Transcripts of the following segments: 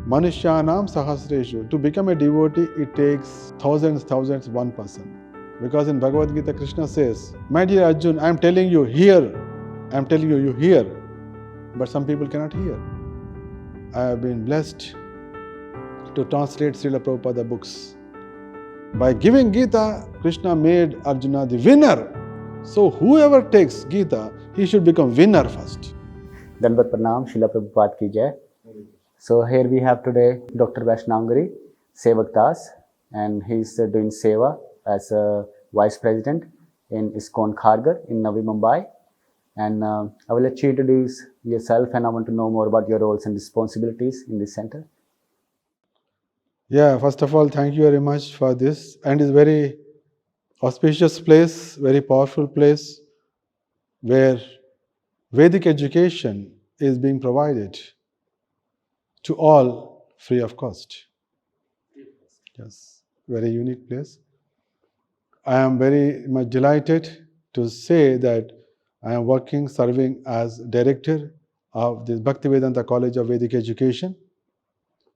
Manushyanam Sahasreshu. To become a devotee, it takes thousands, one person. Because in Bhagavad Gita, Krishna says, my dear Arjun, I am telling you, hear. I am telling you, you hear. But some people cannot hear. I have been blessed to translate Srila Prabhupada books. By giving Gita, Krishna made Arjuna the winner. So whoever takes Gita, he should become winner first. Dandavat Pranam, Srila Prabhupada ki jai. So here we have today Dr. Vaishnavanghri Sevak, and he's doing Sewa as a Vice President in ISKCON Kharghar in Navi Mumbai. And I will let you introduce yourself, and I want to know more about your roles and responsibilities in this center. Yeah, first of all, thank you very much for this. And it's a very auspicious place, very powerful place where Vedic education is being provided to all free of cost. Yes, very unique place. I am very much delighted to say that I am serving as director of the Bhaktivedanta College of Vedic Education.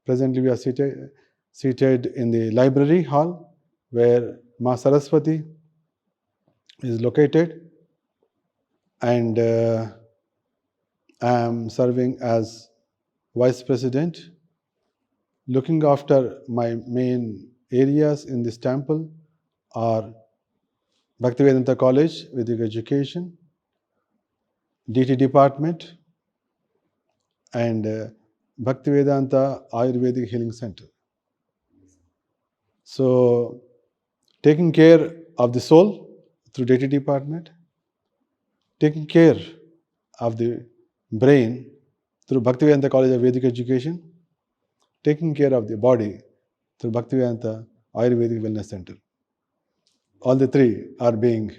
Presently, we are seated in the library hall where Ma Saraswati is located, and I am serving as Vice President, looking after my main areas in this temple are Bhaktivedanta College, Vedic Education, DT Department, and Bhaktivedanta Ayurvedic Healing Centre. So, taking care of the soul through DT Department, taking care of the brain through Bhaktivedanta College of Vedic Education, taking care of the body through Bhaktivedanta Ayurvedic Wellness Center. All the three are being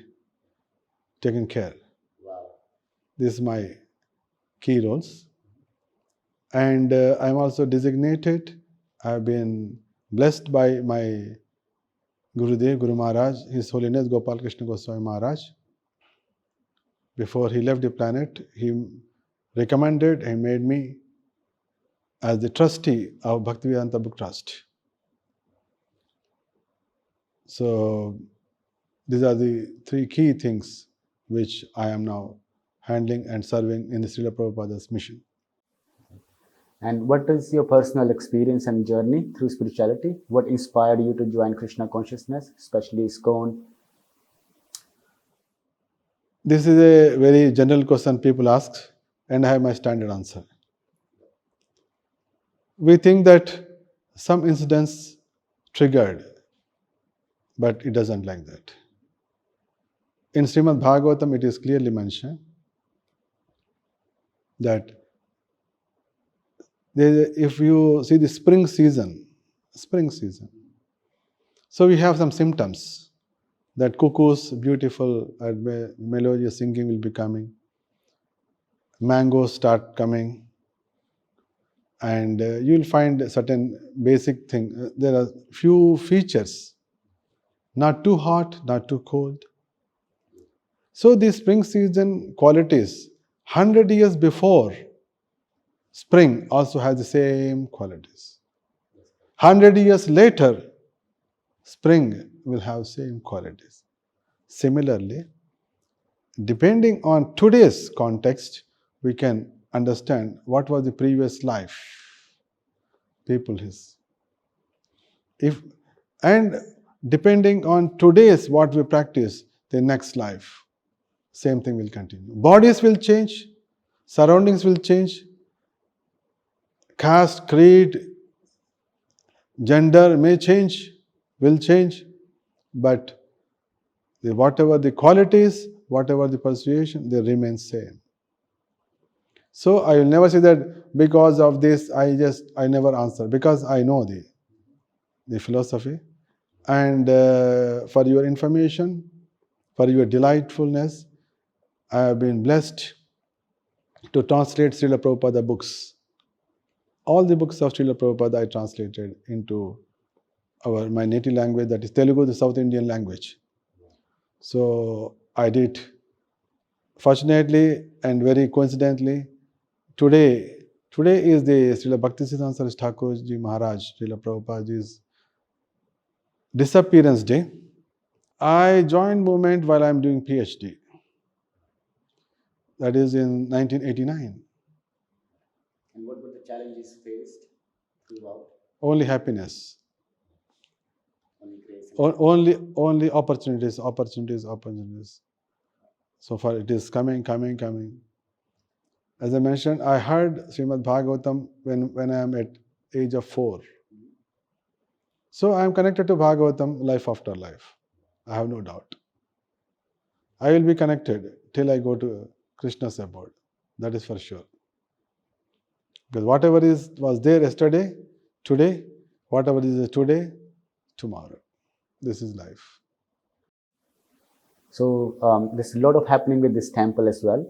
taken care. Wow. This is my key roles. And I am also designated. I have been blessed by my Gurudev, Guru Maharaj, His Holiness Gopal Krishna Goswami Maharaj. Before he left the planet, he made me as the trustee of Bhaktivedanta Book Trust. So, these are the three key things which I am now handling and serving in the Srila Prabhupada's mission. And what is your personal experience and journey through spirituality? What inspired you to join Krishna Consciousness, especially ISKCON? This is a very general question people ask, and I have my standard answer. We think that some incidents triggered, but it doesn't like that. In Srimad Bhagavatam, it is clearly mentioned that if you see the spring season, so we have some symptoms that cuckoos, beautiful, melodious singing will be coming, mangoes start coming, and you will find certain basic thing. There are few features, not too hot, not too cold. So the spring season qualities, 100 years before, spring also has the same qualities. 100 years later, spring will have same qualities. Similarly, depending on today's context, we can understand what was the previous life people is. And depending on today's what we practice, the next life, same thing will continue. Bodies will change, surroundings will change, caste, creed, gender may change, will change, but whatever the qualities, whatever the persuasion, they remain same. So I will never say that because of this I never answer, because I know the philosophy. And for your information, for your delightfulness, I have been blessed to translate Srila Prabhupada books. All the books of Srila Prabhupada I translated into my native language, that is Telgu, the South Indian language. So I did. Fortunately and very coincidentally, today Today is the Srila Bhaktisiddhanta Saraswati Thakur Ji Maharaj, Srila Prabhupada's disappearance day. I joined movement while I am doing PhD. That is in 1989. And what were the challenges faced throughout? Only happiness. Only grace. Only opportunities. So far it is coming. As I mentioned, I heard Srimad Bhagavatam when I am at age of 4. So I am connected to Bhagavatam life after life. I have no doubt. I will be connected till I go to Krishna's abode. That is for sure. Because whatever was there yesterday, today, whatever is today, tomorrow. This is life. So there's a lot of happening with this temple as well.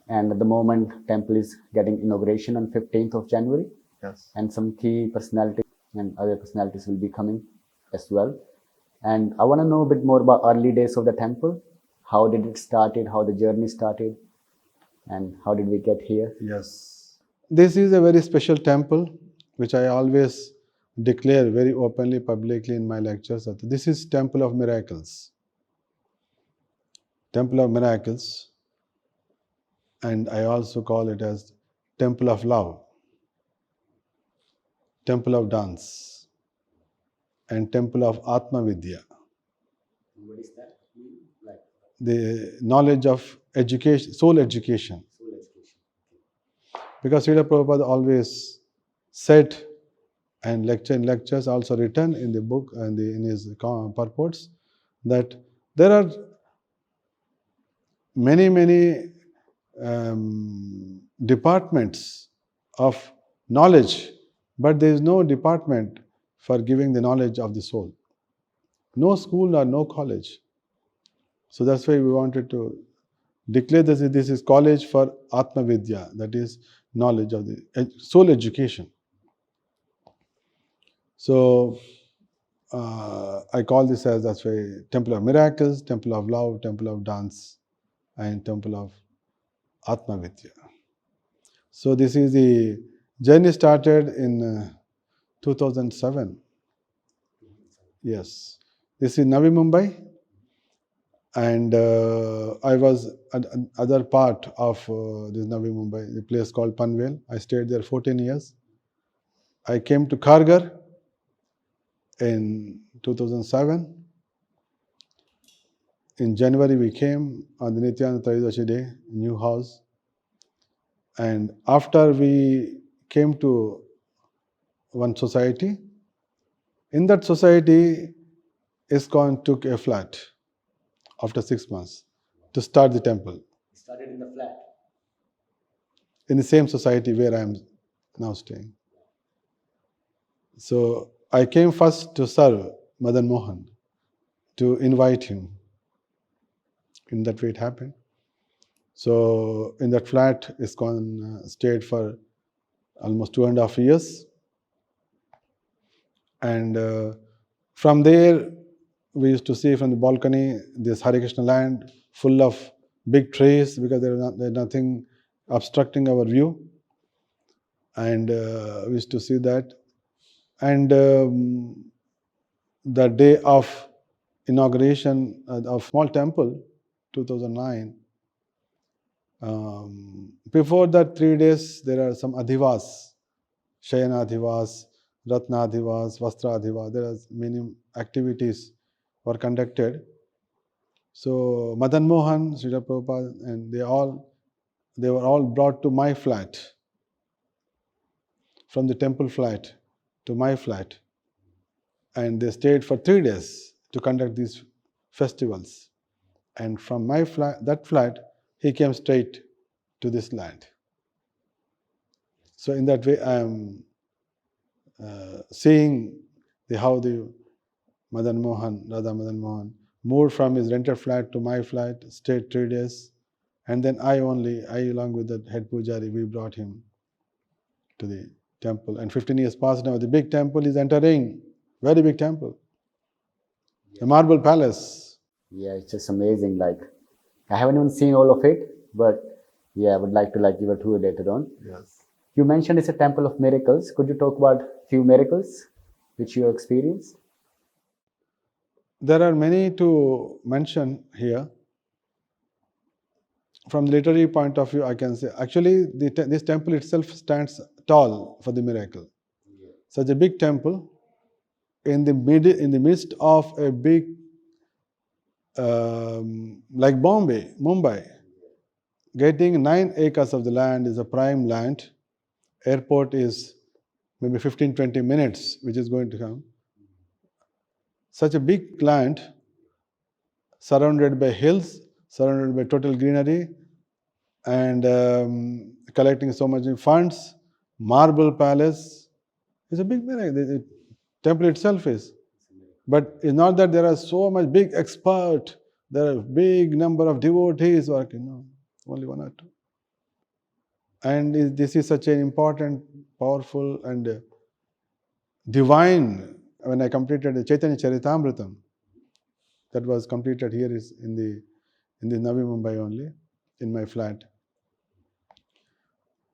And at the moment, temple is getting inauguration on 15th of January. Yes. And some key personalities and other personalities will be coming as well. And I want to know a bit more about early days of the temple. How did it started? How the journey started? And how did we get here? Yes. This is a very special temple, which I always declare very openly, publicly in my lectures. This is Temple of Miracles. Temple of Miracles. And I also call it as Temple of Love, Temple of Dance, and Temple of Atma Vidya. What is that mean? Like the knowledge of education, soul education. soul education. Because Srila Prabhupada always said, and lectures also written in the book and in his purports, that there are many departments of knowledge, but there is no department for giving the knowledge of the soul. No school or no college. So that's why we wanted to declare this is college for Atma Vidya, that is knowledge of the soul education. So I call this as, that's why, Temple of Miracles, Temple of Love, Temple of Dance, and Temple of Atma Vidya. So this is the journey started in 2007. Yes. This is Navi Mumbai. And I was other part of this Navi Mumbai, the place called Panvel. I stayed there 14 years. I came to Khargar in 2007. In January we came on the Nityananda Trayodashi day, new house. And after we came to one society, in that society, ISKCON took a flat after 6 months to start the temple. Started in the flat. In the same society where I am now staying. So I came first to serve Madan Mohan, to invite him. In that way it happened. So in that flat, ISKCON stayed for almost 2.5 years. And from there, we used to see from the balcony this Hare Krishna land full of big trees, because there's nothing obstructing our view. And we used to see that. And the day of inauguration of small temple, 2009, before that 3 days, there are some adhivas, Shayana adhivas, Ratna adhivas, Vastra adhivas. There are many activities were conducted. So Madan Mohan, Srila Prabhupada, and they were all brought to my flat, from the temple flat to my flat. And they stayed for 3 days to conduct these festivals. And from my flat, that flat, he came straight to this land. So in that way, I am seeing how the Radha Madan Mohan moved from his rented flat to my flat, stayed 3 days, and then I along with the head pujari, we brought him to the temple. And 15 years passed now, the big temple is entering, very big temple, a marble palace. Yeah, it's just amazing. Like, I haven't even seen all of it, but yeah, I would like to give a tour later on. Yes. You mentioned it's a temple of miracles. Could you talk about few miracles which you experienced? There are many to mention here. From the literary point of view, I can say actually this temple itself stands tall for the miracle. Such a big temple in the midst of a big like Mumbai, getting 9 acres of the land is a prime land. Airport is maybe 15-20 minutes, which is going to come. Such a big land, surrounded by hills, surrounded by total greenery, and collecting so much funds, marble palace. It's a big miracle. The temple itself is. But it's not that there are so much big expert, there are big number of devotees working. No, only one or two. And this is such an important, powerful, and divine. When I completed the Chaitanya Charnitaram, that was completed here is in the Navi Mumbai only, in my flat.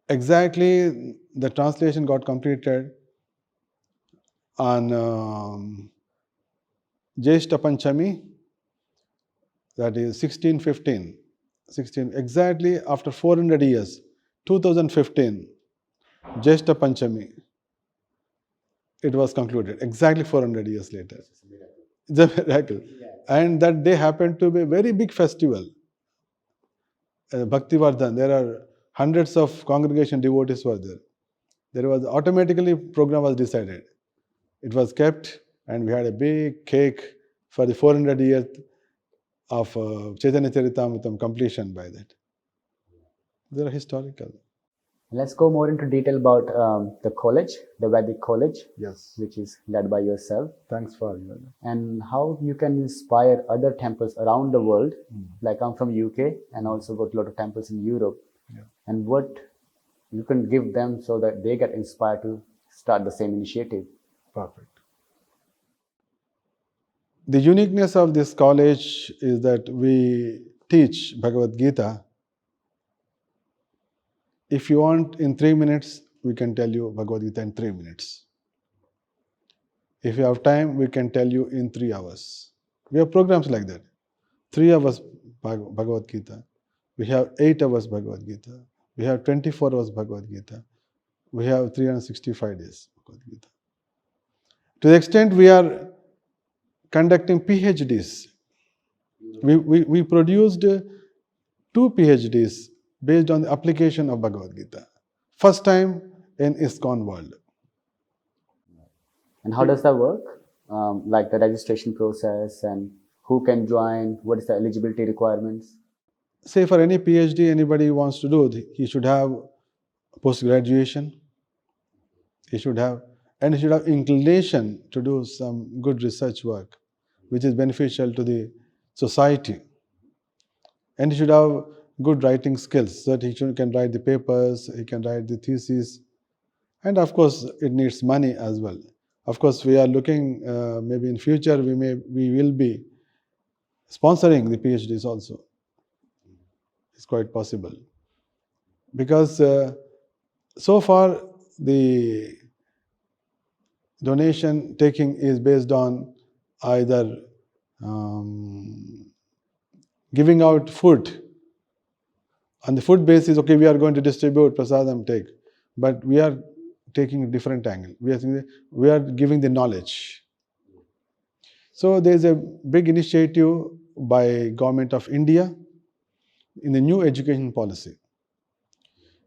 Exactly, the translation got completed on Jyeshta Panchami, that is 1615. Exactly after 400 years, 2015, Jyeshta Panchami, it was concluded, exactly 400 years later. It's a miracle. And that day happened to be a very big festival. Bhaktivedanta, there are hundreds of congregation devotees were there. There was automatically program was decided. It was kept, and we had a big cake for the 400 years of Chaitanya Charitamrita completion by that. They are historical. Let's go more into detail about the college, the Vedic College, Yes. which is led by yourself, Thanks for you. and how you can inspire other temples around the world. Like I'm from UK and also got a lot of temples in Europe, and what you can give them so that they get inspired to start the same initiative. Perfect. The uniqueness of this college is that we teach Bhagavad Gita. If you want in 3 minutes, we can tell you Bhagavad Gita in 3 minutes. If you have time, we can tell you in 3 hours. We have programs like that. 3 hours Bhagavad Gita. We have 8 hours Bhagavad Gita. We have 24 hours Bhagavad Gita. We have 365 days Bhagavad Gita. To the extent we are conducting PhDs. We produced 2 PhDs based on the application of Bhagavad Gita. First time in ISKCON world. And how does that work? Like the registration process and who can join, what is the eligibility requirements? Say for any PhD anybody wants to do, he should have post-graduation. He should have inclination to do some good research work, which is beneficial to the society. And he should have good writing skills, so that he can write the papers, he can write the thesis. And of course, it needs money as well. Of course, we are looking, maybe in future, we will be sponsoring the PhDs also. It's quite possible. Because so far, the donation taking is based on either giving out food. On the food basis, okay, we are going to distribute prasadam, take. But we are taking a different angle. We are giving the knowledge. So there is a big initiative by Government of India in the new education policy.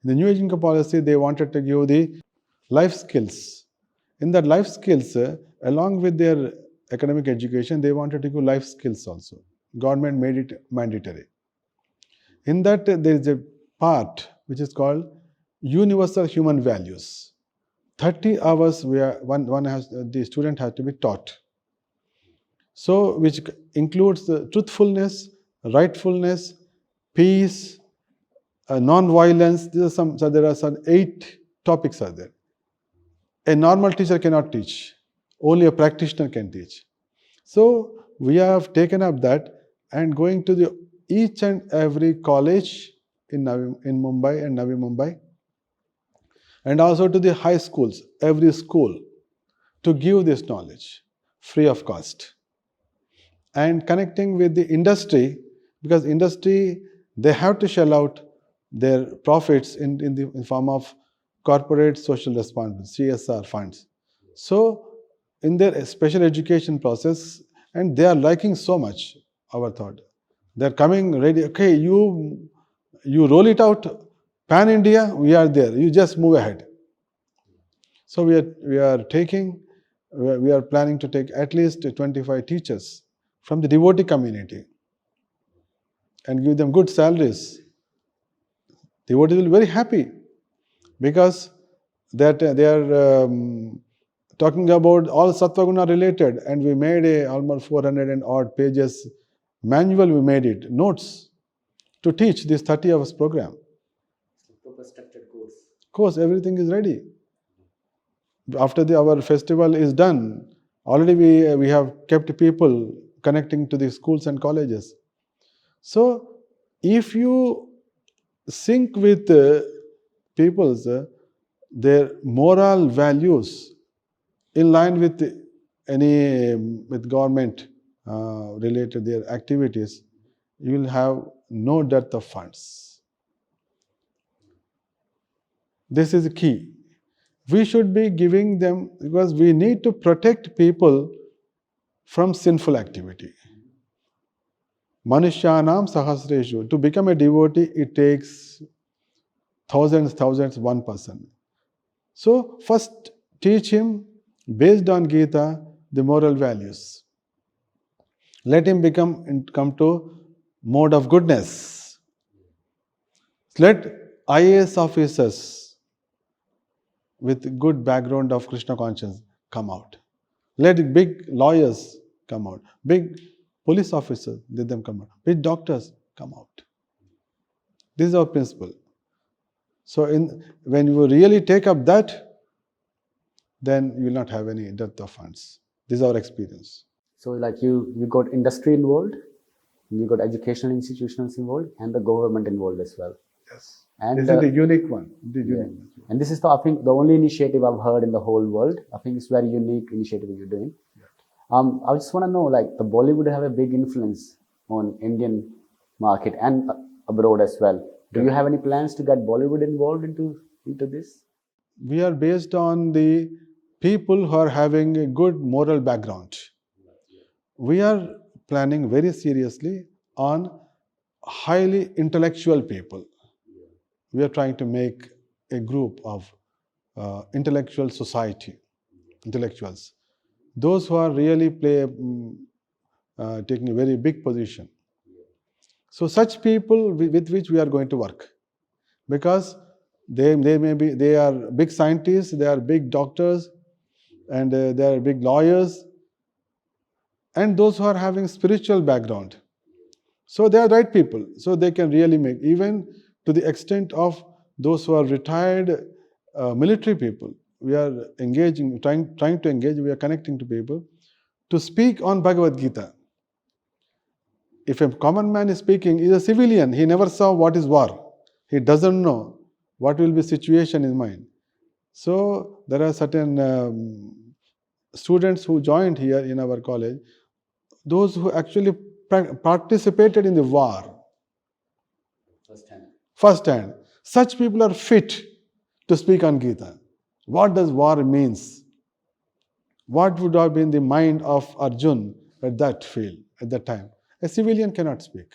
In the new education policy, they wanted to give the life skills. In that life skills, along with their academic education, they wanted to give life skills also. Government made it mandatory. In that, there is a part which is called universal human values. 30 hours where the student has to be taught. So, which includes the truthfulness, rightfulness, peace, non-violence. So there are some 8 topics are there. A normal teacher cannot teach. Only a practitioner can teach. So we have taken up that and going to each and every college in Mumbai and Navi Mumbai. and also to the high schools, every school, to give this knowledge free of cost. And connecting with the industry, because industry, they have to shell out their profits in the form of corporate social responsibility, CSR funds. So in their special education process, and they are liking so much our thought. They're coming ready, okay, you roll it out, pan India, we are there, you just move ahead. So we are planning to take at least 25 teachers from the devotee community and give them good salaries. Devotees will be very happy because that they are talking about all Sattva-guna related, and we made almost 400 and odd pages manual, we made it, notes to teach this 30 hours program. Proper structured course. Course, everything is ready. After our festival is done, already we have kept people connecting to the schools and colleges. So if you sync with people's their moral values in line with with government related their activities, you will have no dearth of funds. This is key. We should be giving them, because we need to protect people from sinful activity. Manushyanam sahasreshu. To become a devotee, it takes thousands, one person. So first teach him, based on Gita, the moral values. Let him come to mode of goodness. Let IAS officers with good background of Krishna consciousness come out. Let big lawyers come out. Big police officers, let them come out. Big doctors come out. This is our principle. So when you really take up that, then you will not have any dearth of funds. This is our experience. So like you got industry involved, you got educational institutions involved, and the government involved as well. Yes. And this is the unique one. And this is I think the only initiative I've heard in the whole world. I think it's very unique initiative you're doing. Yeah. I just want to know, like, the Bollywood have a big influence on Indian market and abroad as well. Do you have any plans to get Bollywood involved into this? We are based on the people who are having a good moral background. We are planning very seriously on highly intellectual people. We are trying to make a group of intellectual society, intellectuals. Those who are really taking a very big position. So such people with which we are going to work, because they are big scientists, they are big doctors, and they are big lawyers, and those who are having spiritual background. So they are right people. So they can really make, even to the extent of those who are retired military people. We are engaging, trying to engage, we are connecting to people to speak on Bhagavad Gita. If a common man is speaking, he is a civilian, he never saw what is war. He doesn't know what will be situation in mind. So there are certain students who joined here in our college, those who actually participated in the war. First hand. Such people are fit to speak on Gita. What does war means? What would have been the mind of Arjun at that field, at that time? A civilian cannot speak.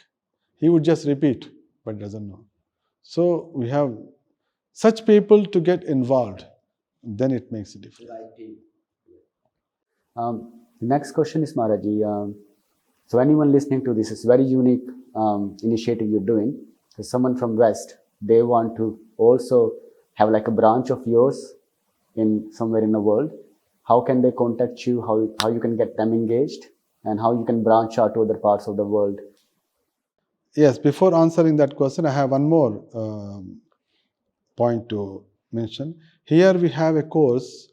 He would just repeat, but doesn't know. So we have such people to get involved. Then it makes a difference. The next question is, Maharaji, so anyone listening to this, is very unique initiative you're doing. So someone from West, they want to also have like a branch of yours in somewhere in the world. How can they contact you? How you can get them engaged, and how you can branch out to other parts of the world? Yes, before answering that question, I have one more point to mention. Here we have a course,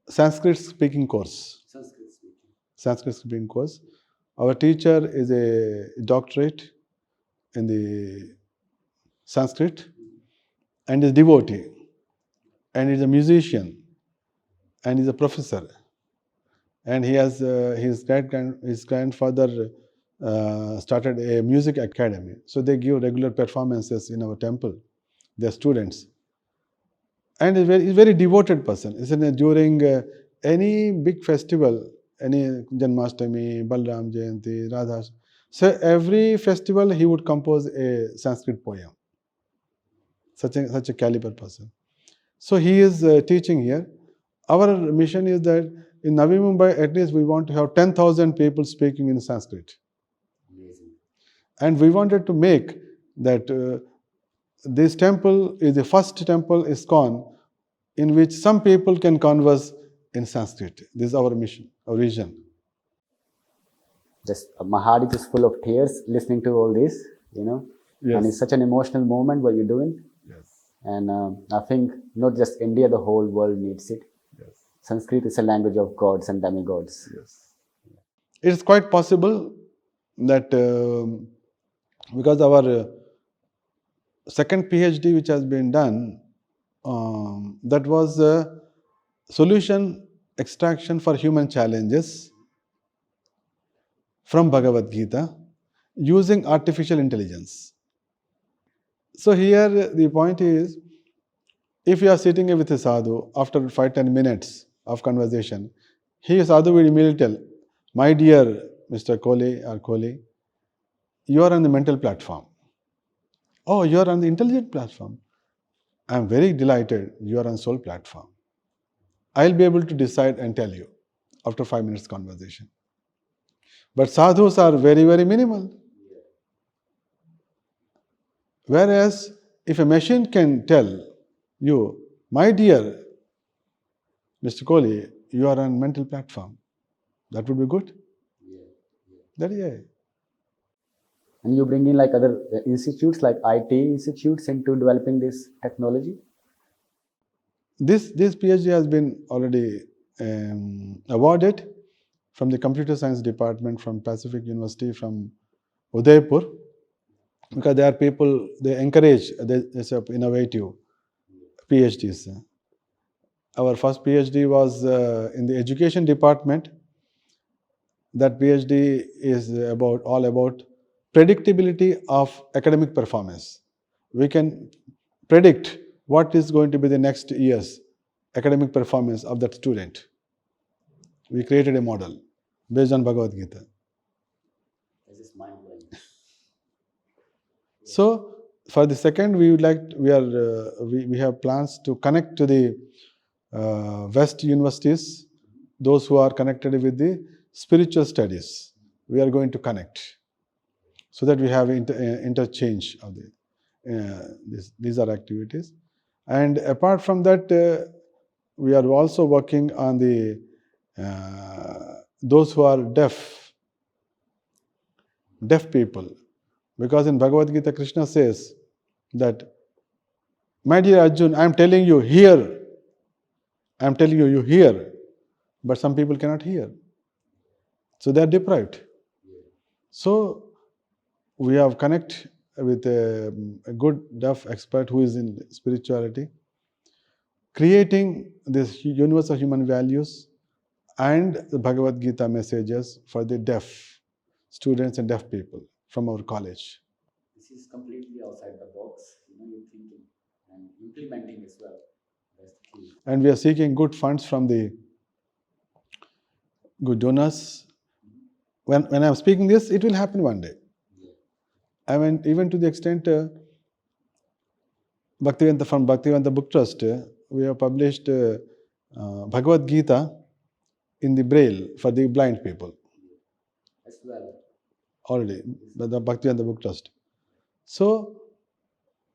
Sanskrit speaking course. Sanskrit speaking course. Our teacher is a doctorate in the Sanskrit and is devotee. and he's a musician, and he's a professor, and he has his grandfather started a music academy. So they give regular performances in our temple. They're students, and he's very devoted person. Isn't it? During any big festival, any Janmashtami, Balram Jayanti, Radha, so every festival he would compose a Sanskrit poem. Such a caliber person. So he is teaching here. Our mission is that in Navi Mumbai, at least we want to have 10,000 people speaking in Sanskrit. Amazing. And we wanted to make that this temple is the first temple ISKCON in which some people can converse in Sanskrit. This is our mission, our vision. Just my heart is full of tears listening to all this, Yes. And it's such an emotional moment what you're doing. Yes. And I think not just India, the whole world needs it. Yes. Sanskrit is a language of gods and demigods. Yes. It's quite possible that because our second PhD which has been done, that was solution extraction for human challenges from Bhagavad Gita using artificial intelligence. So here the point is, if you are sitting with a sadhu, after 5-10 minutes of conversation, sadhu will immediately tell, my dear Mr. Kohli or Kohli, you are on the mental platform. Oh, you are on the intelligent platform. I am very delighted you are on soul platform. I'll be able to decide and tell you after 5 minutes conversation. But sadhus are very, very minimal. Whereas if a machine can tell you, my dear Mr. Kohli, you are on mental platform, that would be good. That is. And you bring in like other institutes, like IT institutes, into developing this technology? This PhD has been already awarded from the Computer Science Department from Pacific University from Udaipur, because there are people, they encourage this innovative PhDs. Our first PhD was in the education department. That PhD is all about predictability of academic performance. We can predict what is going to be the next year's academic performance of that student. We created a model based on Bhagavad Gita. This is mind-blowing. So for the second, we have plans to connect to the West universities, those who are connected with the spiritual studies. We are going to connect so that we have interchange of these are activities. And apart from that, we are also working on the those who are deaf people. Because in Bhagavad Gita, Krishna says that, my dear Arjun, I am telling you, hear. I am telling you, you hear. But some people cannot hear. So they are deprived. So we have connect with a good deaf expert who is in spirituality, creating this universe of human values and the Bhagavad Gita messages for the deaf students and deaf people from our college. This is completely outside the box, you're thinking and implementing as well. That's the key. And we are seeking good funds from the good donors. When I am speaking this, it will happen one day. I mean, even to the extent from Bhaktivedanta Book Trust, we have published Bhagavad Gita in the Braille for the blind people. As well. Already, by the Bhaktivedanta Book Trust. So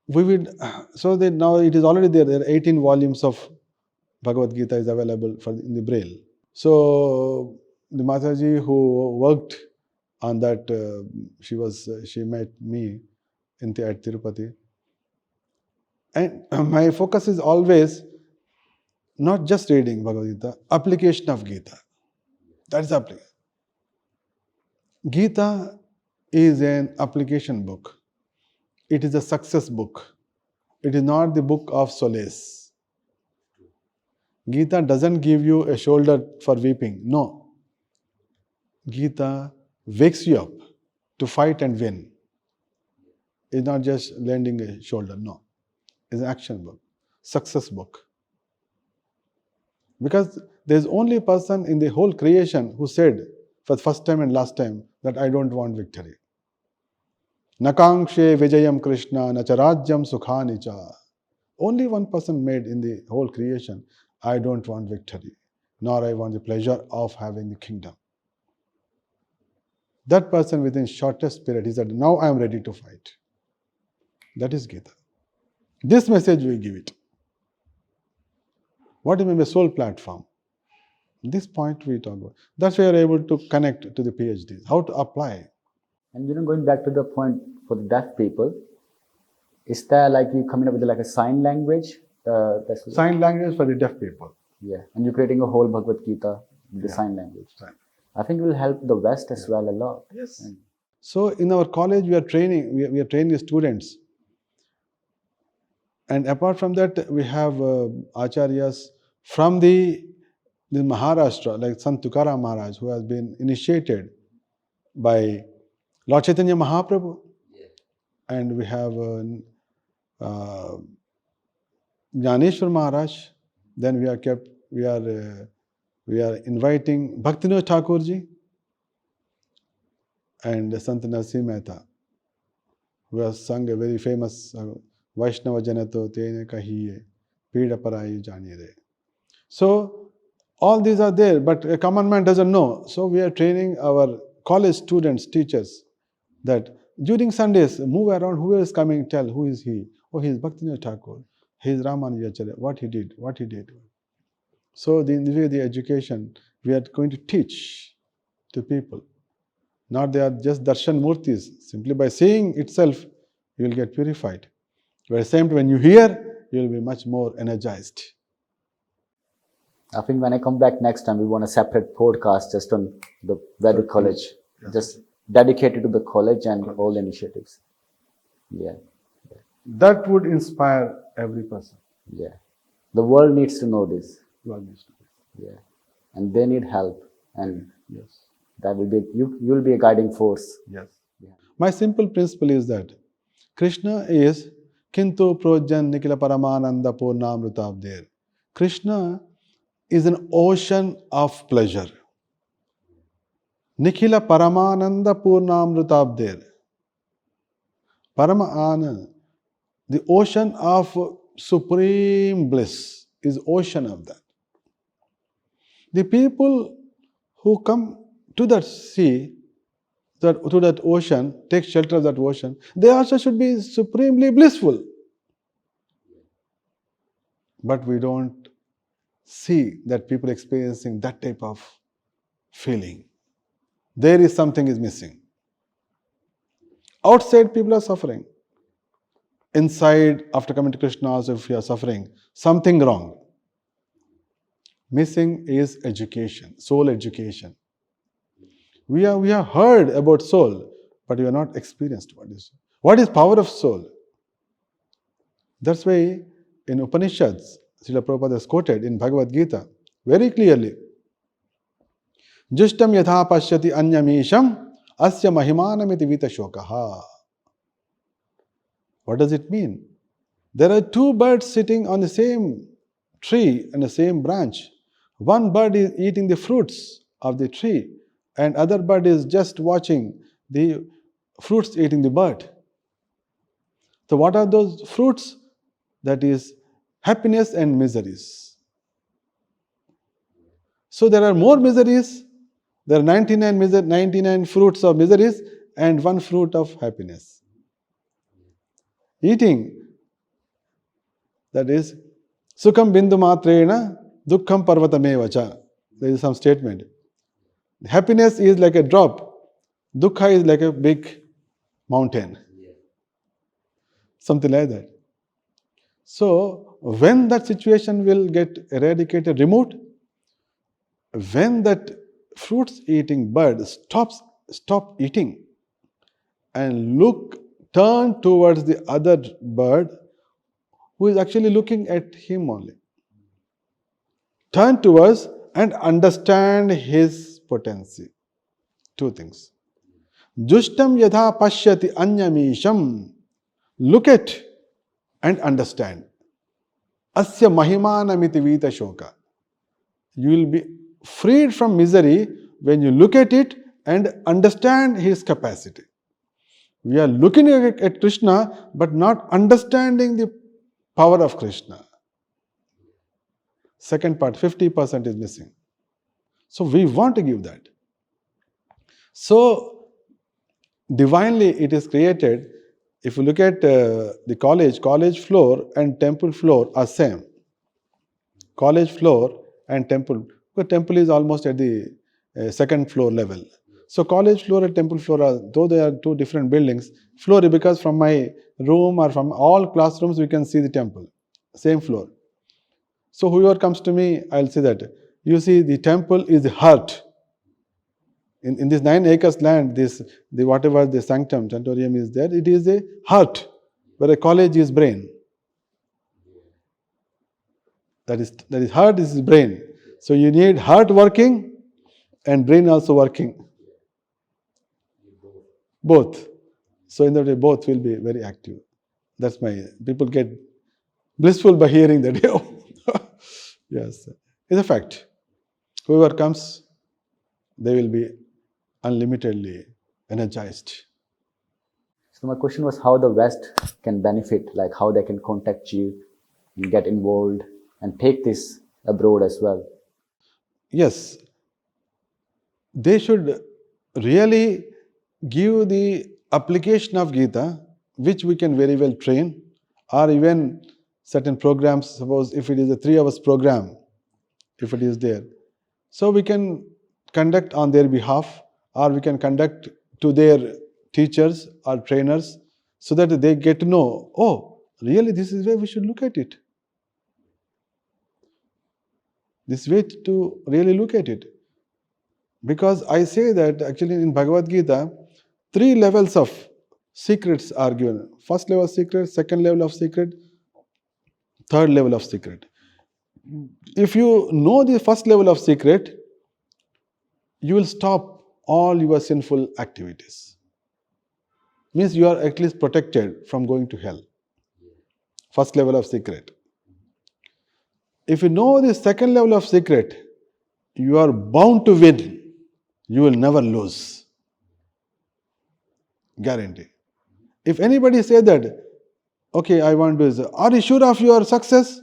now it is already there. There are 18 volumes of Bhagavad Gita is available in the Braille. So the Mataji who worked on that, she met me at Tirupati. And my focus is always not just reading Bhagavad Gita, application of Gita. That is application. Gita is an application book. It is a success book. It is not the book of solace. Gita doesn't give you a shoulder for weeping. No. Gita wakes you up to fight and win. It's not just lending a shoulder. No. It's an action book. Success book. Because there's only a person in the whole creation who said for the first time and last time that I don't want victory. Nakankshe vijayam Krishna nacharajyam sukhani cha. Only one person made in the whole creation, I don't want victory, nor I want the pleasure of having the kingdom. That person within shortest period, he said, now I am ready to fight. That is Gita. This message we give it. What do you mean by soul platform? This point we talk about. That's why you are able to connect to the PhDs, how to apply. And going back to the point for the deaf people, is there like you coming up with like a sign language? Sign language for the deaf people. Yeah, and you're creating a whole Bhagavad Gita with the sign language. Right. I think it will help the West as well a lot. Yes. So in our college, we are training. We are training students, and apart from that, we have Acharyas from the Maharashtra, like Sant Tukaram Maharaj, who has been initiated by Lord Chaitanya Mahaprabhu, and we have Jnaneshwar Maharaj. Then we are inviting Bhaktivinoda Thakurji and Sant Narsimha Mehta, who has sung a very famous Vaishnava Janato Tene Kahiye Pida Parayi Janire. So all these are there, but a common man doesn't know. So we are training our college students, teachers, that during Sundays, move around, whoever is coming, tell who is he. Oh, he is Bhaktivinoda Thakur. He is Ramanujacharya. What he did. So the education, we are going to teach to people. Not they are just darshan murtis. Simply by seeing itself, you will get purified. But at the same time, when you hear, you will be much more energized. I think when I come back next time, we want a separate podcast just on the Vedic College. Yes. Just dedicated to the college and all the initiatives. Yeah. That would inspire every person. Yeah. The world needs to know this. World needs to be. Yeah. And they need help. And yes, that will be, you will be a guiding force. Yes. Yeah. My simple principle is that Krishna is Kintu Projan Nikila Paramananda Purnamrutabder. Krishna is an ocean of pleasure. Nikhila Paramananda Purnamrutabder. Parama the ocean of supreme bliss is ocean of that. The people who come to that sea, to that ocean, take shelter of that ocean, they also should be supremely blissful. But we don't see that people experiencing that type of feeling. There is something is missing. Outside people are suffering. Inside, after coming to Krishna, also if you are suffering, something wrong. Missing is education, soul education. We have heard about soul, but we have not experienced what is power of soul. That's why in Upanishads, Srila Prabhupada has quoted in Bhagavad Gita very clearly, Jushtam yatha pashyati anyamisham asya mahimanamiti vita shokaha. What does it mean? There are two birds sitting on the same tree and the same branch. One bird is eating the fruits of the tree, and other bird is just watching the fruits eating the bird. So what are those fruits? That is happiness and miseries. So there are more miseries. There are 99 fruits of miseries and one fruit of happiness. Eating, that is, Sukham bindu matrena, dukkham parvatamevacha. There is some statement. Happiness is like a drop, dukkha is like a big mountain. Something like that. So, when that situation will get eradicated, removed, when that fruits eating bird stop eating and turn towards the other bird who is actually looking at him only. turn towards and understand his potency. Two things. Jushtam yadha pashyati anyamisham. Look at and understand. Asya mahimanamiti vita shoka. You will be freed from misery when you look at it and understand his capacity. We are looking at Krishna but not understanding the power of Krishna. Second part, 50% is missing. So we want to give that. So divinely it is created. If you look at the college floor and temple floor are same. College floor and temple. The temple is almost at the second floor level. So college floor and temple floor are, though they are two different buildings, floor because from my room or from all classrooms we can see the temple. Same floor. So whoever comes to me, I'll say that. You see, the temple is the heart. In this 9 acres land, whatever the sanctum, santorium is there, it is a heart, where a college is brain. That is heart, this is brain. So you need heart working and brain also working. Both. So in that way, both will be very active. That's people get blissful by hearing that. Yes, it's a fact. Whoever comes, they will be unlimitedly energized. So my question was how the West can benefit, like how they can contact you and get involved and take this abroad as well. Yes, they should really give the application of Gita, which we can very well train, or even certain programs, suppose if it is a 3 hours program, if it is there. So we can conduct on their behalf, or we can conduct to their teachers or trainers, so that they get to know, oh, really this is where we should look at it. This way to really look at it. Because I say that actually in Bhagavad Gita, 3 levels of secrets are given. First level of secret, second level of secret, third level of secret. If you know the first level of secret, you will stop all your sinful activities. Means you are at least protected from going to hell. First level of secret. If you know the second level of secret, you are bound to win. You will never lose. Guarantee. If anybody say that, okay, I want to do this, are you sure of your success?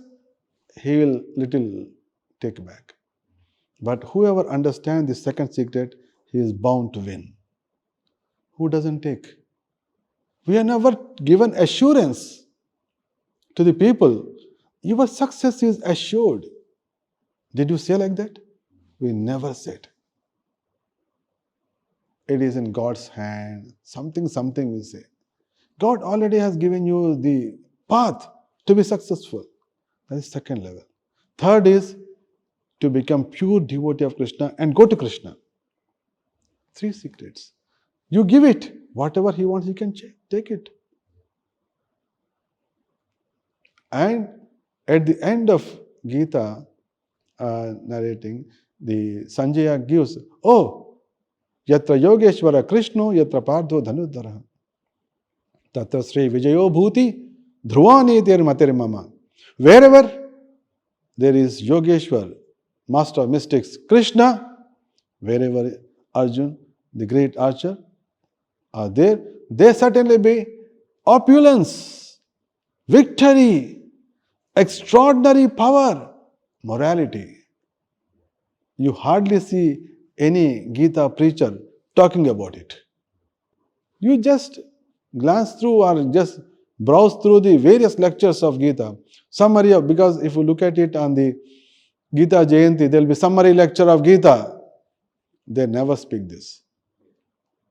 He will little take back. But whoever understands the second secret, he is bound to win. Who doesn't take? We are never given assurance to the people. Your success is assured. Did you say like that? We never said. It is in God's hand. Something we say. God already has given you the path to be successful. That is second level. Third is to become pure devotee of Krishna and go to Krishna. 3 secrets. You give it. Whatever he wants, he can take it. And at the end of Gita narrating, the Sanjaya gives, oh, yatra yogeshwara Krishno, yatra pardho dhanudhara, tatra sri vijayo bhuti, dhruvani tir matir mama. Wherever there is Yogeshwar, master of mystics, Krishna, wherever Arjun, the great archer, are there, there certainly be opulence, victory, extraordinary power, morality. You hardly see any Gita preacher talking about it. You just glance through or just browse through the various lectures of Gita. Summary of, because if you look at it on the Gita Jayanti, there will be summary lecture of Gita. They never speak this.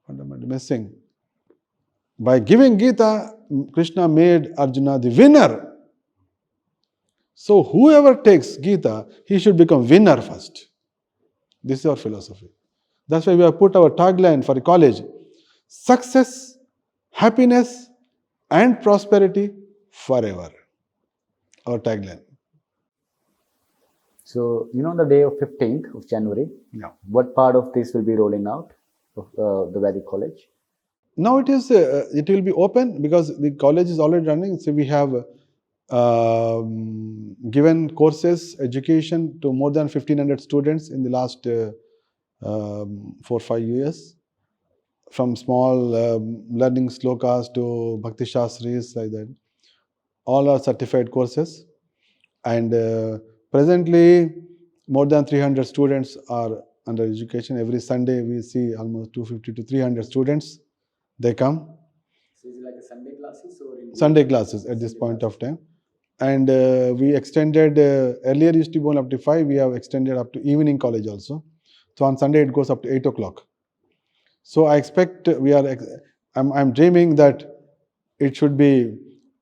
Fundamentally missing. By giving Gita, Krishna made Arjuna the winner. So whoever takes Gita, he should become winner first. This is our philosophy. That's why we have put our tagline for the college. Success, happiness and prosperity forever. Our tagline. So, the day of 15th of January, Yeah. what part of this will be rolling out of the Vedic College? Now it will be open because the college is already running. So we have given courses, education to more than 1,500 students in the last 4-5 years. From small learning slokas to Bhakti Shastris, like that. All are certified courses. And presently, more than 300 students are under education. Every Sunday, we see almost 250 to 300 students. They come. So, is it like a Sunday classes or Sunday classes at this point of time. And we extended, earlier used to go up to 5, we have extended up to evening college also. So on Sunday, it goes up to 8 o'clock. So I expect I'm dreaming that it should be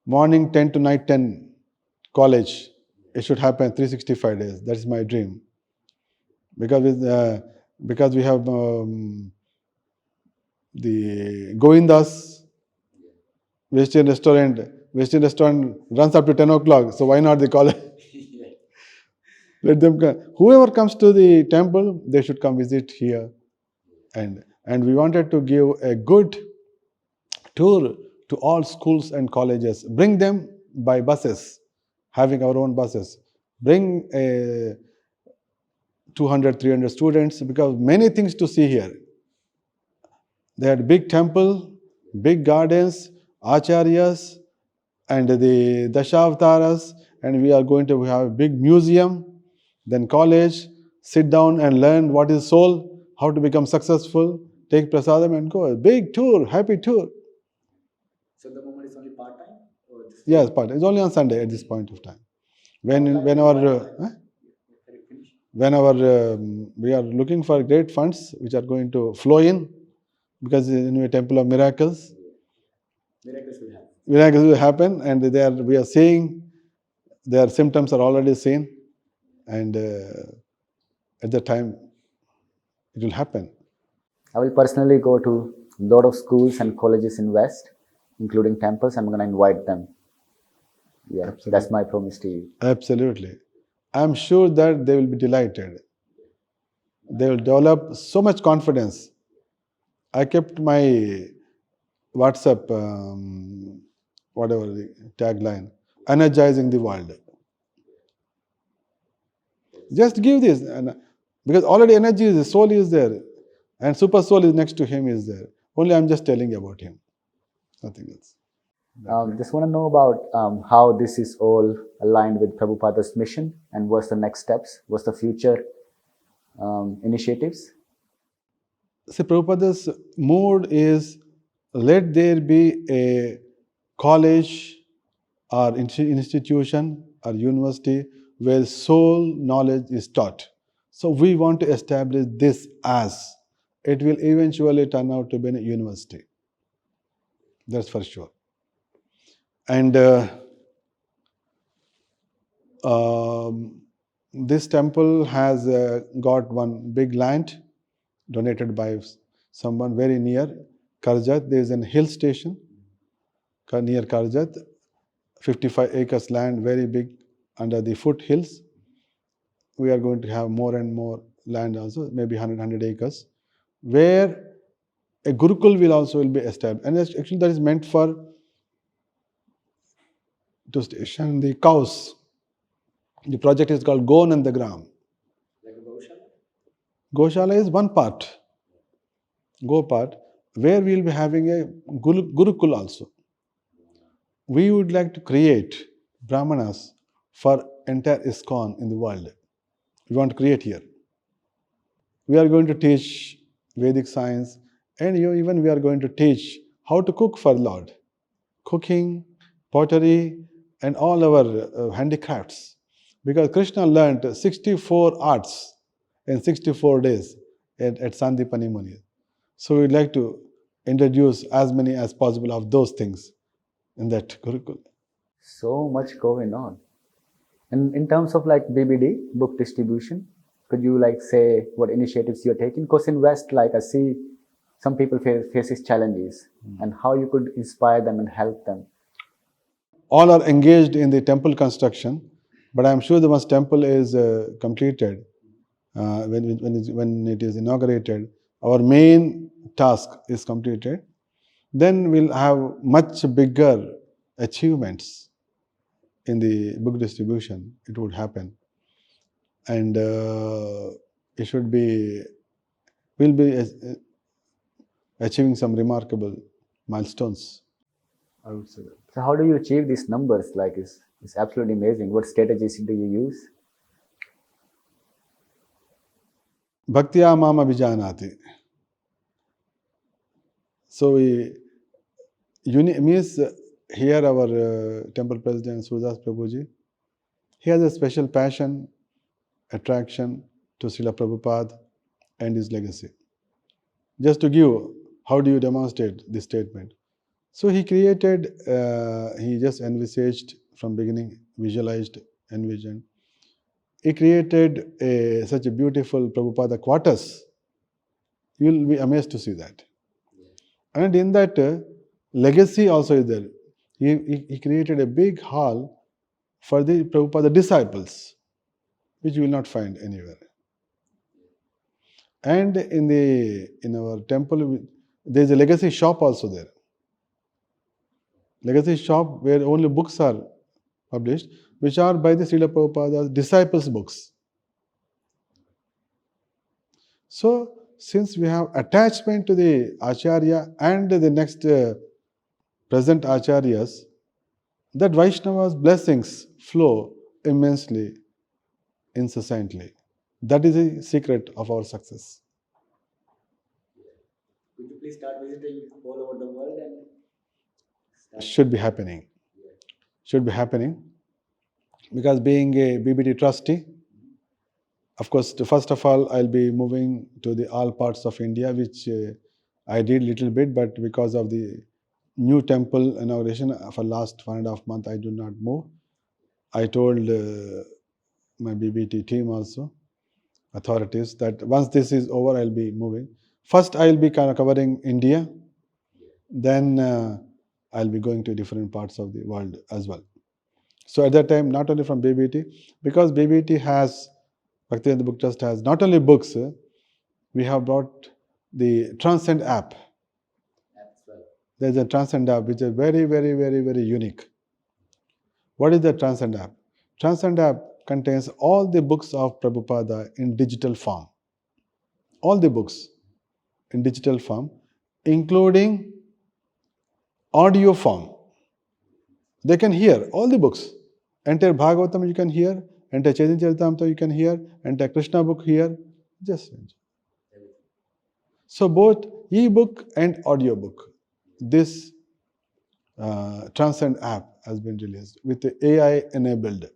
morning 10 to night 10 college. It should happen 365 days. That is my dream. Because we have the Govindas, Western restaurant runs up to 10 o'clock. So why not the college? Let them come. Whoever comes to the temple, they should come visit here. And we wanted to give a good tour to all schools and colleges. Bring them by buses, having our own buses. Bring 200, 300 students, because many things to see here. They had big temple, big gardens, Acharyas, and the Dashavtaras, and we are going to have a big museum, then college, sit down and learn what is soul, how to become successful, take prasadam and go. A big tour, happy tour. So the moment is only part-time? Yes, part. It's only on Sunday at this point of time. Whenever we are looking for great funds which are going to flow in, because in a temple of miracles, Miracles will happen. Miracles will happen, and we are seeing their symptoms are already seen, and at the time it will happen. I will personally go to a lot of schools and colleges in West, including temples. I'm going to invite them. Yeah, Absolutely. That's my promise to you. Absolutely. I'm sure that they will be delighted. They will develop so much confidence. I kept my WhatsApp, whatever the tagline, energizing the world. Just give this, because already energy is, the soul is there, and super soul is next to him is there. Only I'm just telling you about him, nothing else. Just want to know about how this is all aligned with Prabhupada's mission, and what's the next steps, what's the future initiatives. See, Prabhupada's mood is, let there be a college or institution or university where soul knowledge is taught. So we want to establish this as it will eventually turn out to be a university. That's for sure. And this temple has got one big land donated by someone very near Karjat. There is a hill station near Karjat, 55 acres land, very big, under the foothills. We are going to have more and more land also, maybe 100 acres, where a Gurukul will also be established. And actually that is meant to station the cows. The project is called Governenment. Like a Goshala? Goshala is one part, where we will be having a Gurukul also. We would like to create Brahmanas for entire ISKCON in the world. We want to create here. We are going to teach Vedic science, and even we are going to teach how to cook for Lord. Cooking, pottery, and all our handicrafts. Because Krishna learned 64 arts in 64 days at Sandipani Muni. So we'd like to introduce as many as possible of those things in that Gurukul. So much going on. And in terms of like BBD, book distribution, could you like say what initiatives you're taking? Because in West, like I see some people faces challenges, and how you could inspire them and help them. All are engaged in the temple construction, But I'm sure the once temple is completed, when it is inaugurated, our main task is completed, then we'll have much bigger achievements in the book distribution. It would happen, and it should be, we'll be achieving some remarkable milestones, I would say that. So how do you achieve these numbers? Like it's absolutely amazing. What strategies do you use? Bhaktiya mama vijanati. So we means here our temple president Surdas Prabhuji, he has a special passion, attraction to Srila Prabhupada and his legacy. Just to give, how do you demonstrate this statement? So he created, he just envisaged from beginning, visualized, envisioned. He created such a beautiful Prabhupada quarters. You will be amazed to see that. And in that, legacy also is there. He created a big hall for the Prabhupada disciples, which you will not find anywhere. And in our temple, there is a legacy shop also there. Legacy shop where only books are published, which are by the Srila Prabhupada's disciples' books. So, since we have attachment to the Acharya and the next present Acharyas, that Vaishnava's blessings flow immensely, incessantly. That is the secret of our success. Could you please start visiting all over the world and Should be happening. Should be happening. Because being a BBT trustee, of course, first of all, I'll be moving to the all parts of India, which I did little bit, but because of the new temple inauguration for last 1.5 months, I do not move. I told my BBT team also, authorities, that once this is over, I'll be moving. First, I'll be kind of covering India. Then I'll be going to different parts of the world as well. So at that time, not only from BBT, because BBT has, Bhaktivedanta Book Trust has not only books, we have brought the Transcendental App. There's a Transcendental App which is very, very, very, very unique. What is the Transcendental App? Transcendental App contains all the books of Prabhupada in digital form. All the books in digital form, including audio form. They can hear all the books. Entire Bhagavatam you can hear, entire Chaitanya Charnitaram you can hear, entire Krishna book here. Just enjoy. So both e-book and audio book, this Transcend app has been released with the AI enabled.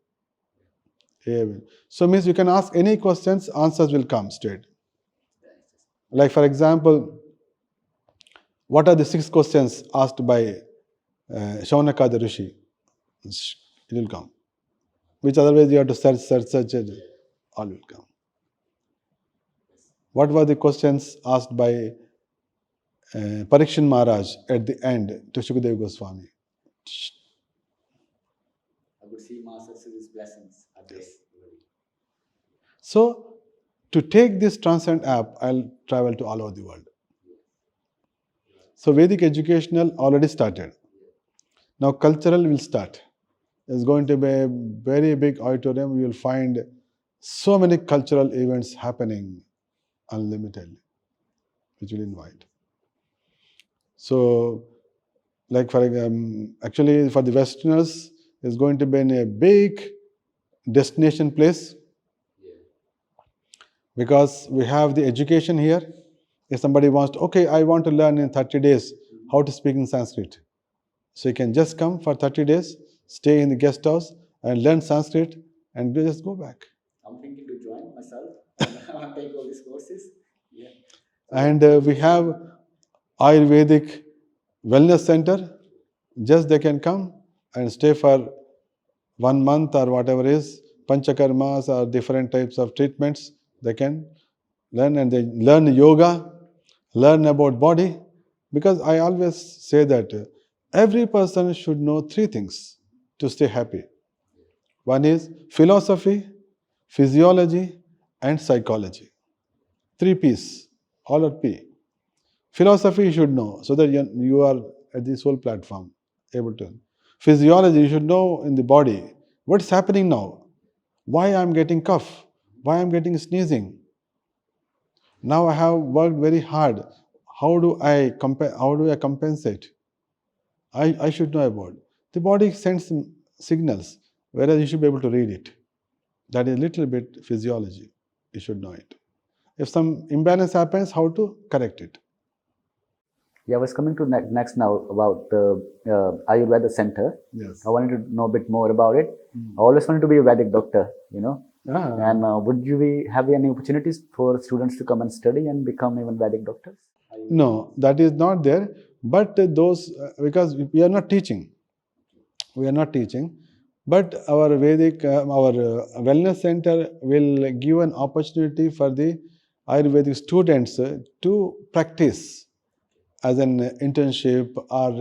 So means you can ask any questions, answers will come straight. Like for example, what are the 6 questions asked by Shaunaka the Rishi? It will come. Which otherwise you have to search, all will come. What were the questions asked by Parikshin Maharaj at the end to Shukadeva Goswami? I would see Master's blessings at this. So, to take this Transcend app, I'll travel to all over the world. So, Vedic educational already started. Now, cultural will start. There's going to be a very big auditorium. You will find so many cultural events happening unlimitedly, which will invite. So, like for actually for the Westerners, it's going to be in a big destination place, because we have the education here. If somebody wants to, okay, I want to learn in 30 days how to speak in Sanskrit. So you can just come for 30 days, stay in the guest house and learn Sanskrit and just go back. I'm thinking to join myself and take all these courses. Yeah. And we have Ayurvedic Wellness Center. Just they can come and stay for 1 month or whatever is, panchakarmas or different types of treatments. They can learn, and they learn yoga, learn about body. Because I always say that every person should know 3 things to stay happy. One is philosophy, physiology, and psychology. 3 P's, all are P. Philosophy you should know, so that you are at this whole platform able to. Physiology, you should know in the body, what's happening now? Why I'm getting cough? Why I'm getting sneezing? Now I have worked very hard. How do I compensate? I should know about. The body sends signals, whereas you should be able to read it. That is little bit physiology. You should know it. If some imbalance happens, how to correct it? Yeah, I was coming to next now about the Ayurveda Center. Yes. I wanted to know a bit more about it. I always wanted to be a Vedic doctor, you know. And would you have any opportunities for students to come and study and become even Vedic doctors? No, that is not there. But those, because we are not teaching. We are not teaching. But our Vedic, our wellness center will give an opportunity for the Ayurvedic students to practice as an internship, or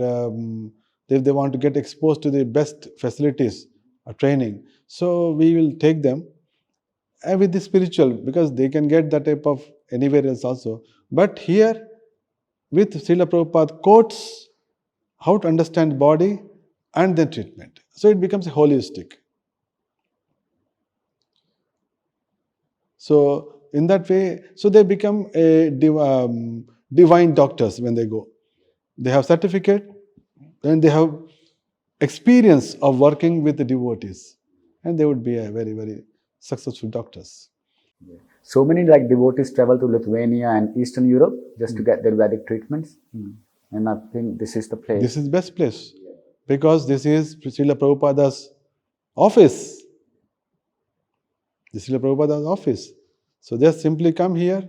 if they want to get exposed to the best facilities or training. So we will take them with the spiritual, because they can get that type of anywhere else also. But here, with Srila Prabhupada quotes how to understand body and then treatment. So it becomes holistic. So in that way, so they become a divine doctors when they go. They have certificate and they have experience of working with the devotees, and they would be a very, very successful doctors. So many devotees travel to Lithuania and Eastern Europe just to get their Vedic treatments. And I think this is the place. This is the best place, because this is Srila Prabhupada's office. This is Srila Prabhupada's office. So they simply come here.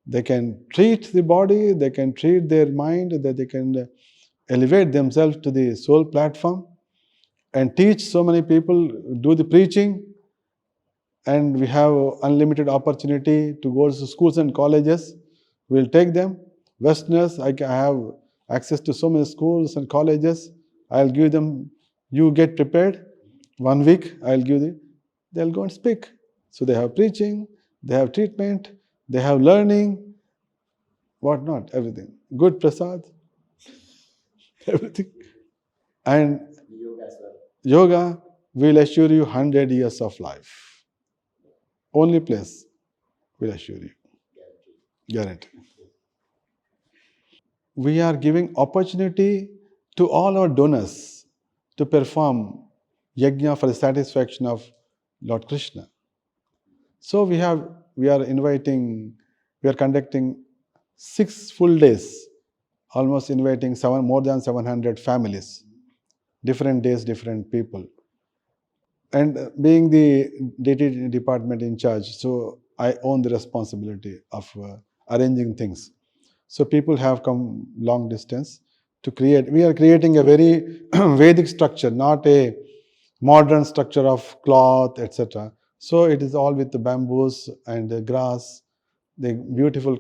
They can treat the body, they can treat their mind, that they can elevate themselves to the soul platform and teach so many people, do the preaching. And we have unlimited opportunity to go to schools and colleges. We'll take them. Westerners, I have access to so many schools and colleges. I'll give them, you get prepared. 1 week, I'll give them, they'll go and speak. So they have preaching, they have treatment, they have learning, what not, everything. Good prasad, everything. And yoga will assure you 100 years of life. Only place will assure you. Guarantee. We are giving opportunity to all our donors to perform yajna for the satisfaction of Lord Krishna. So we are conducting 6 full days, almost inviting more than 700 families, different days, different people. And being the deity department in charge, so I own the responsibility of arranging things. So people have come long distance to create. We are creating a very Vedic structure, not a modern structure of cloth, etc. So it is all with the bamboos and the grass. The beautiful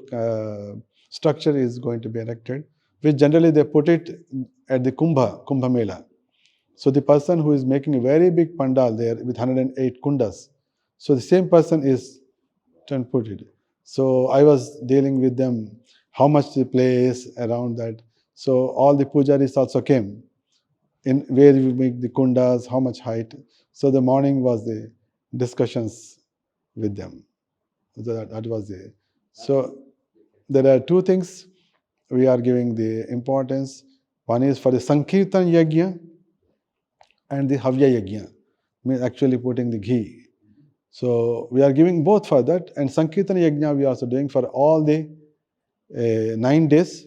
structure is going to be erected, which generally they put it at the Kumbh Mela. So the person who is making a very big pandal there with 108 kundas, so the same person is trying to put it. So I was dealing with them, how much the place around that. So all the pujaris also came, in where we make the kundas, how much height. So the morning was the discussions with them. So that was the. So there are 2 things we are giving the importance. One is for the Sankirtan Yajna and the Havya Yajna, means actually putting the ghee. So we are giving both for that, and Sankirtan Yajna we are also doing for all the 9 days.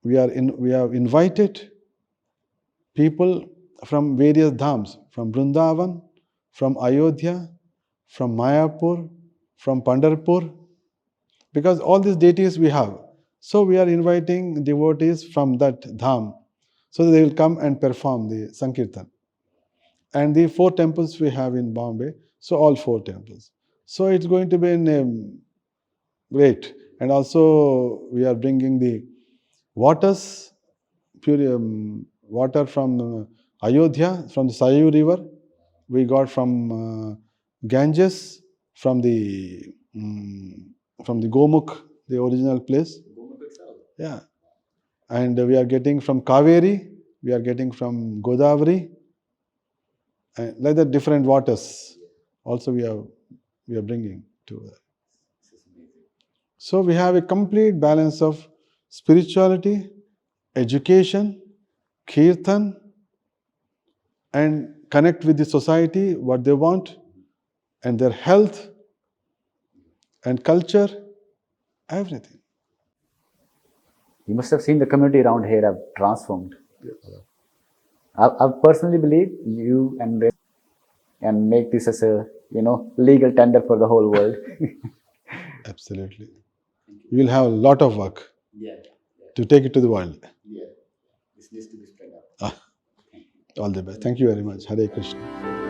We have invited people from various dhams, from Vrindavan, from Ayodhya, from Mayapur, from Pandharpur, because all these deities we have. So we are inviting devotees from that dham, so that they will come and perform the Sankirtan. And the 4 temples we have in Bombay, so all 4 temples. So it's going to be great. And also we are bringing the waters, pure water from Ayodhya, from the Sayu river. we got from Ganges, from the Gomukh, the original place. Yeah. And we are getting from Kaveri, we are getting from Godavari, and like the different waters. Also we are bringing to that. So we have a complete balance of spirituality, education, kirtan, and connect with the society, what they want, and their health and culture, everything. You must have seen the community around here have transformed. I personally believe you and make this as a legal tender for the whole world. Absolutely. You will have a lot of work to take it to the world. This needs to be spread out. All the best. Thank you very much. Hare Krishna.